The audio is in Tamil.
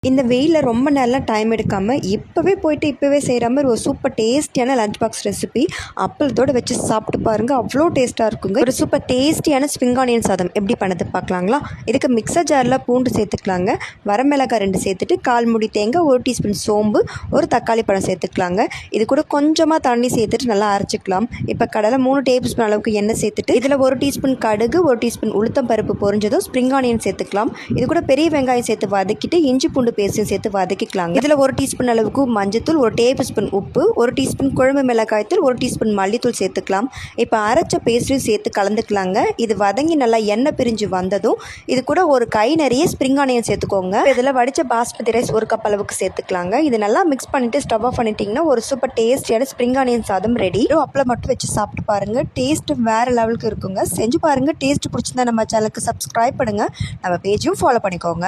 இந்த வெயிலில் ரொம்ப நேரம் டைம் எடுக்காமல் இப்போவே போயிட்டு இப்போவே செய்கிற மாதிரி ஒரு சூப்பர் டேஸ்டியான லஞ்ச் பாக்ஸ் ரெசிபி அப்பளத்தோடு வச்சு சாப்பிட்டு பாருங்கள். அவ்வளோ டேஸ்ட்டாக இருக்குங்க. ஒரு சூப்பர் டேஸ்டியான ஸ்ப்ரிங் ஆனியன் சாதம் எப்படி பண்ணது பார்க்கலாங்களா? இதுக்கு மிக்சர் ஜாரில் பூண்டு சேர்த்துக்கலாங்க, வரமிளகாய் 2 சேர்த்துட்டு 1/4 மூடி தேங்காய், 1 டீஸ்பூன் சோம்பு, ஒரு தக்காளி பழம் சேர்த்துக்கலாங்க. இது கூட கொஞ்சமாக தண்ணி சேர்த்துட்டு நல்லா அரைச்சிக்கலாம். இப்போ கடையில் 3 டேபிள் ஸ்பூன் அளவுக்கு எண்ணெய் சேர்த்துட்டு இதில் 1 டீஸ்பூன் கடுகு, 1 டீஸ்பூன் உளுத்தம் பருப்பு பொரிஞ்சதும் ஸ்ப்ரிங் ஆனியன் சேர்த்துக்கலாம். இது கூட பெரிய வெங்காயம் சேர்த்து வதக்கிட்டு இஞ்சி பூண்டு பேஸ்ட்டும் சேர்த்து வதக்கிக்கலாங்க. இதில் 1 டீஸ்பூன் அளவுக்கு மஞ்சத்தூள், 1 டேபிள் ஸ்பூன் உப்பு, 1 டீஸ்பூன் குழம்பு மிளகாய்த்தூள், 1 டீஸ்பூன் மல்லித்தூள் சேர்த்துக்கலாம். இப்போ அரைச்ச பேஸ்ட்டையும் சேர்த்து கலந்துக்கலாங்க. இது வதங்கி நல்லா எண்ணெய் பிரிஞ்சு வந்ததும் இது கூட ஒரு கை நிறைய ஸ்ப்ரிங் ஆனியன் சேர்த்துக்கோங்க. இதில் வடித்த பாஸ்மதி ரைஸ் 1 கப் அளவுக்கு சேர்த்துக்கலாங்க. இது நல்லா மிக்ஸ் பண்ணிவிட்டு ஸ்டவ் ஆஃப் பண்ணிட்டீங்கன்னா ஒரு சூப்பர் டேஸ்டியான ஸ்ப்ரிங் ஆனியன் சாதம் ரெடி. அப்பளம் மட்டும் வச்சு சாப்பிட்டு பாருங்கள். டேஸ்ட்டு வேறு லெவலுக்கு இருக்குங்க. செஞ்சு பாருங்கள். டேஸ்ட் பிடிச்சிருந்தா நம்ம சேனலுக்கு சப்ஸ்கிரைப் பண்ணுங்கள். நம்ம பேஜையும் ஃபாலோ பண்ணிக்கோங்க.